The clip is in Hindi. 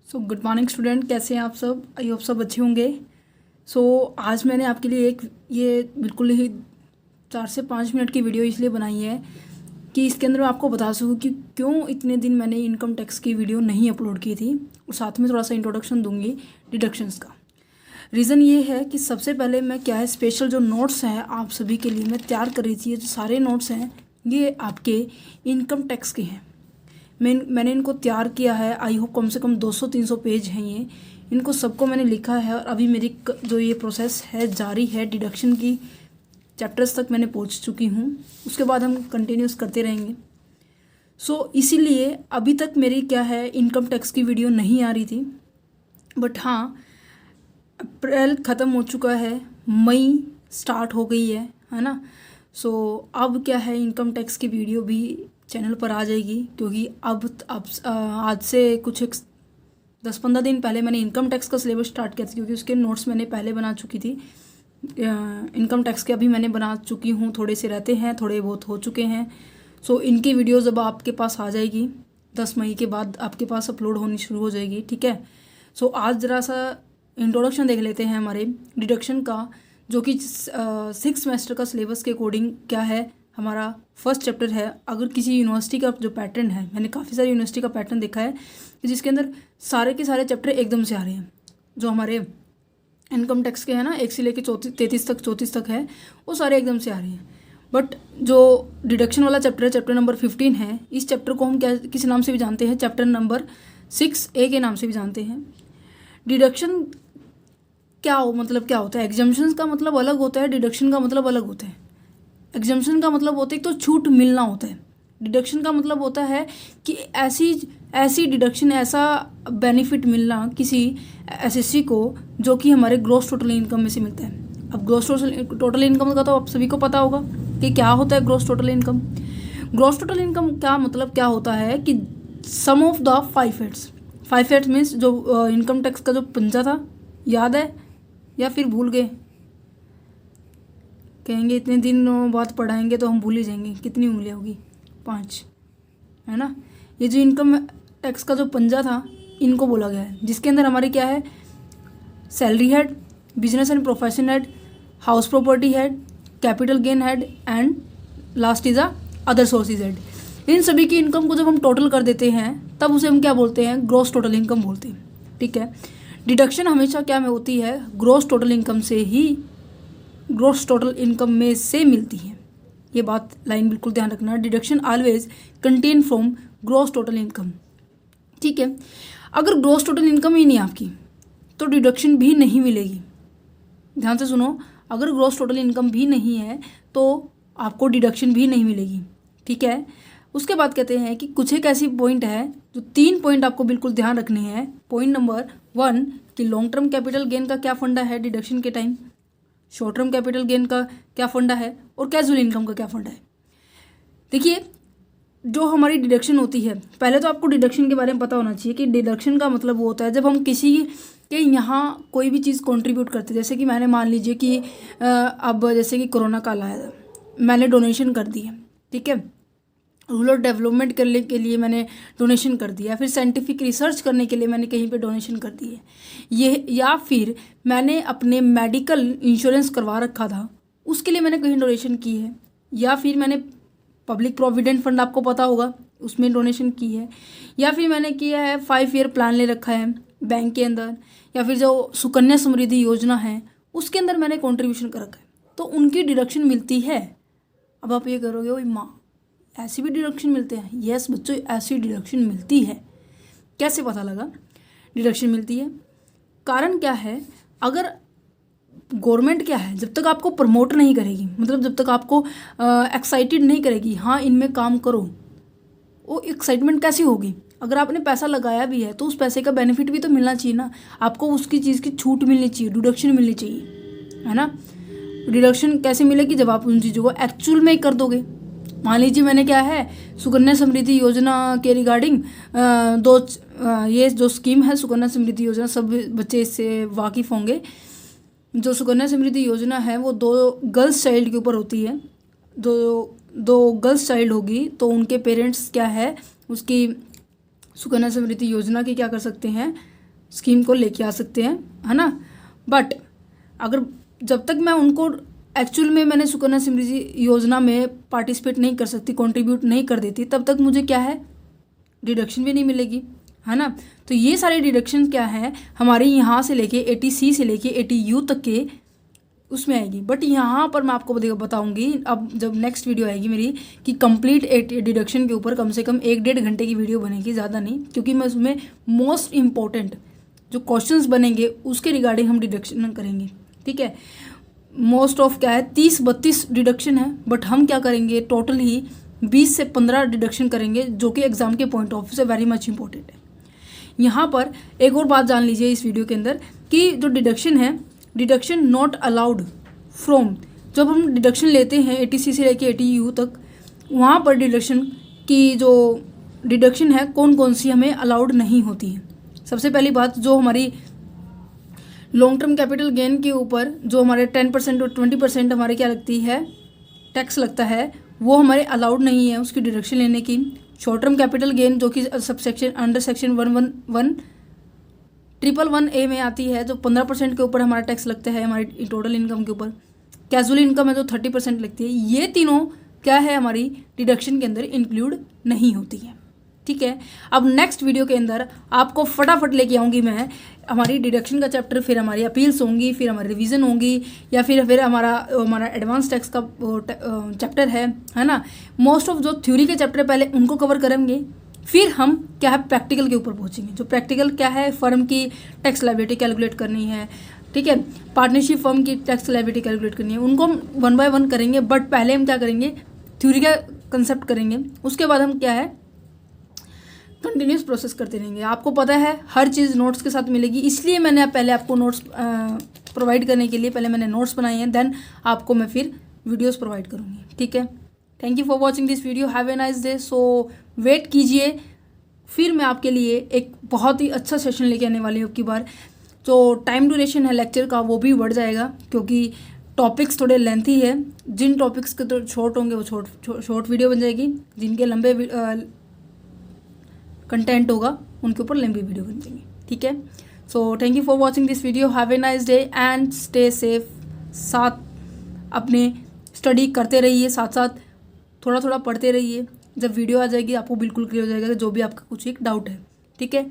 सो गुड मॉर्निंग स्टूडेंट, कैसे हैं आप सब? आई होप सब अच्छे होंगे। आज मैंने आपके लिए एक ये बिल्कुल ही 4 से 5 मिनट की वीडियो इसलिए बनाई है कि इसके अंदर मैं आपको बता सकूँ कि क्यों इतने दिन मैंने इनकम टैक्स की वीडियो नहीं अपलोड की थी, और साथ में थोड़ा सा इंट्रोडक्शन दूंगी डिडक्शंस का। रीज़न ये है कि सबसे पहले मैं क्या है, स्पेशल जो नोट्स हैं आप सभी के लिए मैं तैयार कर रही थी। ये जो सारे नोट्स हैं ये आपके इनकम टैक्स के हैं। मैंने इनको तैयार किया है। आई होप कम से कम 200-300 पेज हैं ये। इनको सबको मैंने लिखा है और अभी मेरी जो ये प्रोसेस है जारी है। डिडक्शन की चैप्टर्स तक मैंने पहुंच चुकी हूँ, उसके बाद हम कंटिन्यूस करते रहेंगे। इसीलिए अभी तक मेरी क्या है, इनकम टैक्स की वीडियो नहीं आ रही थी। बट हाँ, अप्रैल ख़त्म हो चुका है, मई स्टार्ट हो गई है ना। अब क्या है, इनकम टैक्स की वीडियो भी चैनल पर आ जाएगी, क्योंकि अब आज से कुछ 10-15 दिन पहले मैंने इनकम टैक्स का सिलेबस स्टार्ट किया था, क्योंकि उसके नोट्स मैंने पहले बना चुकी थी। इनकम टैक्स के अभी मैंने बना चुकी हूँ, थोड़े से रहते हैं, थोड़े बहुत हो चुके हैं। इनकी वीडियोस अब आपके पास आ जाएगी 10 मई के बाद आपके पास अपलोड होनी शुरू हो जाएगी, ठीक है। आज ज़रा सा इंट्रोडक्शन देख लेते हैं हमारे डिडक्शन का, जो कि 6 सेमेस्टर का सिलेबस के अकॉर्डिंग क्या है, हमारा फर्स्ट चैप्टर है। अगर किसी यूनिवर्सिटी का जो पैटर्न है, मैंने काफ़ी सारी यूनिवर्सिटी का पैटर्न देखा है कि जिसके अंदर सारे के सारे चैप्टर एकदम से आ रहे हैं। जो हमारे इनकम टैक्स के हैं ना, 1 से लेकर 34 तक है, वो सारे एकदम से आ रहे हैं। बट जो डिडक्शन वाला चैप्टर है, चैप्टर नंबर 15 है, इस चैप्टर को हम क्या किस नाम से भी जानते हैं, चैप्टर नंबर 6A के नाम से भी जानते हैं। डिडक्शन क्या होता है? एग्जम्पशन का मतलब अलग होता है, डिडक्शन का मतलब अलग होता है। एग्जम्पशन का मतलब होता है तो छूट मिलना होता है। डिडक्शन का मतलब होता है कि ऐसी डिडक्शन, ऐसा बेनिफिट मिलना किसी एसएससी को जो कि हमारे ग्रॉस टोटल इनकम में से मिलता है। अब ग्रॉस टोटल इनकम का तो आप सभी को पता होगा कि क्या होता है gross total income. Gross total income का मतलब क्या होता है कि sum of the 5 heads. 5 heads means जो इनकम टैक्स का जो पंजा था, याद है या फिर भूल गए? कहेंगे इतने दिन बाद पढ़ाएंगे तो हम भूल ही जाएंगे। कितनी उंगलियां होगी? 5, है ना। ये जो इनकम टैक्स का जो पंजा था, इनको बोला गया है, जिसके अंदर हमारे क्या है, salary head, business and profession head, house property head, capital gain head and last is other sources head. इन सभी की इनकम को जब हम टोटल कर देते हैं तब उसे हम क्या बोलते हैं, ग्रॉस टोटल इनकम बोलते हैं, ठीक है। डिडक्शन हमेशा क्या में होती है, ग्रॉस टोटल इनकम से ही, ग्रॉस टोटल इनकम में से मिलती है। ये बात लाइन बिल्कुल ध्यान रखना। Deduction always contain from gross total income, ठीक है। अगर ग्रॉस टोटल इनकम ही नहीं आपकी तो डिडक्शन भी नहीं मिलेगी। ध्यान से सुनो, अगर ग्रॉस टोटल इनकम भी नहीं है तो आपको डिडक्शन भी नहीं मिलेगी, ठीक है। उसके बाद कहते हैं कि कुछ एक ऐसी पॉइंट है, जो 3 पॉइंट आपको बिल्कुल ध्यान रखने हैं। पॉइंट नंबर 1 कि लॉन्ग टर्म कैपिटल गेन का क्या फंडा है डिडक्शन के time, short term capital gain का क्या फंडा है, और कैजुअल इनकम का क्या फंडा है। देखिए, जो हमारी डिडक्शन होती है, पहले तो आपको डिडक्शन के बारे में पता होना चाहिए कि डिडक्शन का मतलब वो होता है जब हम किसी के यहाँ कोई भी चीज़ कंट्रीब्यूट करते हैं। जैसे कि मैंने मान लीजिए कि अब जैसे कि कोरोना काल आया, मैंने डोनेशन कर दी है, ठीक है। रूरल डेवलपमेंट करने के लिए मैंने डोनेशन कर दिया, फिर साइंटिफिक रिसर्च करने के लिए मैंने कहीं पे डोनेशन कर दी है, ये, या फिर मैंने अपने मेडिकल इंश्योरेंस करवा रखा था, उसके लिए मैंने कहीं डोनेशन की है, या फिर मैंने पब्लिक प्रोविडेंट फंड, आपको पता होगा, उसमें डोनेशन की है, या फिर मैंने किया है 5 ईयर प्लान ले रखा है बैंक के अंदर, या फिर जो सुकन्या समृद्धि योजना है उसके अंदर मैंने कॉन्ट्रीब्यूशन कर रखा है, तो उनकी डिडक्शन मिलती है। अब आप ये करोगे, ओए माँ ऐसी भी डिडक्शन मिलते हैं? यस बच्चों, ऐसी डिडक्शन मिलती है। कैसे पता लगा डिडक्शन मिलती है? कारण क्या है, अगर गवर्नमेंट क्या है, जब तक आपको प्रमोट नहीं करेगी, मतलब जब तक आपको एक्साइटेड नहीं करेगी, हाँ इनमें काम करो, वो एक्साइटमेंट कैसी होगी? अगर आपने पैसा लगाया भी है तो उस पैसे का बेनिफिट भी तो मिलना चाहिए ना, आपको उसकी चीज़ की छूट मिलनी चाहिए, डिडक्शन मिलनी चाहिए, है ना। डिडक्शन कैसे मिलेगी? जब आप उन चीज़ों को एक्चुअल में कर दोगे। मान लीजिए मैंने क्या है, सुकन्या समृद्धि योजना के रिगार्डिंग ये जो स्कीम है सुकन्या समृद्धि योजना, सब बच्चे इससे वाकिफ़ होंगे। जो सुकन्या समृद्धि योजना है वो 2 गर्ल्स चाइल्ड के ऊपर होती है। दो गर्ल्स चाइल्ड होगी तो उनके पेरेंट्स क्या है, उसकी सुकन्या समृद्धि योजना की क्या कर सकते हैं, स्कीम को लेके आ सकते हैं, है ना। बट अगर जब तक मैं उनको एक्चुअल में मैंने सुकन्या समृद्धि योजना में पार्टिसिपेट नहीं कर सकती, कंट्रीब्यूट नहीं कर देती, तब तक मुझे क्या है, डिडक्शन भी नहीं मिलेगी, है ना। तो ये सारे डिडक्शन क्या है हमारे यहाँ से लेके 80C से लेके 80U तक के उसमें आएगी। बट यहाँ पर मैं आपको बताऊंगी अब जब नेक्स्ट वीडियो आएगी मेरी कि कंप्लीट डिडक्शन के ऊपर कम से कम 1-1.5 घंटे की वीडियो बनेगी, ज़्यादा नहीं, क्योंकि मैं उसमें मोस्ट इम्पॉर्टेंट जो क्वेश्चंस बनेंगे उसके रिगार्डिंग हम डिडक्शन करेंगे, ठीक है। मोस्ट ऑफ क्या है 30-32 डिडक्शन है, बट हम क्या करेंगे टोटल ही 20 से 15 डिडक्शन करेंगे, जो कि एग्जाम के पॉइंट ऑफ व्यू से वेरी मच इंपॉर्टेंट है। यहाँ पर एक और बात जान लीजिए इस वीडियो के अंदर कि जो डिडक्शन है, डिडक्शन नॉट अलाउड फ्रॉम, जब हम डिडक्शन लेते हैं 80C से लेके 80U तक, वहाँ पर डिडक्शन की जो डिडक्शन है कौन कौन सी हमें अलाउड नहीं होती है। सबसे पहली बात, जो हमारी लॉन्ग टर्म कैपिटल गेन के ऊपर जो हमारे 10% और 20% हमारे क्या लगती है, टैक्स लगता है, वो हमारे अलाउड नहीं है उसकी डिडक्शन लेने की। शॉर्ट टर्म कैपिटल गेन जो कि सबसेक्शन अंडर सेक्शन 111A में आती है, जो 15% के ऊपर हमारा टैक्स लगता है हमारी टोटल इनकम के ऊपर। कैजुअल इनकम है जो 30% लगती है। ये तीनों क्या है हमारी डिडक्शन के अंदर इंक्लूड नहीं होती है, ठीक है। अब नेक्स्ट वीडियो के अंदर आपको फटाफट लेके आऊँगी मैं हमारी डिडक्शन का चैप्टर, फिर हमारी अपील्स होंगी, फिर हमारी रिवीजन होंगी, या फिर हमारा एडवांस टैक्स का चैप्टर है ना। मोस्ट ऑफ जो थ्योरी के चैप्टर पहले उनको कवर करेंगे, फिर हम क्या है प्रैक्टिकल के ऊपर पहुंचेंगे। जो प्रैक्टिकल क्या है, फर्म की टैक्स लायबिलिटी कैलकुलेट करनी है, ठीक है, पार्टनरशिप फर्म की टैक्स लायबिलिटी कैलकुलेट करनी है, उनको हम 1 बाय 1 करेंगे। बट पहले हम क्या करेंगे, थ्योरी का कंसेप्ट करेंगे, उसके बाद हम क्या है कंटिन्यूस प्रोसेस करते रहेंगे। आपको पता है हर चीज़ नोट्स के साथ मिलेगी, इसलिए मैंने पहले आपको नोट्स प्रोवाइड करने के लिए पहले मैंने नोट्स बनाए हैं, देन आपको मैं फिर वीडियोस प्रोवाइड करूँगी, ठीक है। Thank you for watching this video, have a nice day. So wait कीजिए, फिर मैं आपके लिए एक बहुत ही अच्छा सेशन लेके आने वाली हूँ। अब की बार जो टाइम ड्यूरेशन है लेक्चर का वो भी बढ़ जाएगा, क्योंकि टॉपिक्स थोड़े लेंथी है। जिन टॉपिक्स के तो शॉर्ट होंगे वो शॉर्ट वीडियो बन जाएगी, जिनके लंबे कंटेंट होगा उनके ऊपर लंबी वीडियो बन जाएंगी, ठीक है। So thank you for watching this video, have a nice day and stay safe. साथ अपने स्टडी करते रहिए, साथ साथ थोड़ा थोड़ा पढ़ते रहिए। जब वीडियो आ जाएगी आपको बिल्कुल क्लियर हो जाएगा कि जो भी आपका कुछ एक डाउट है, ठीक है।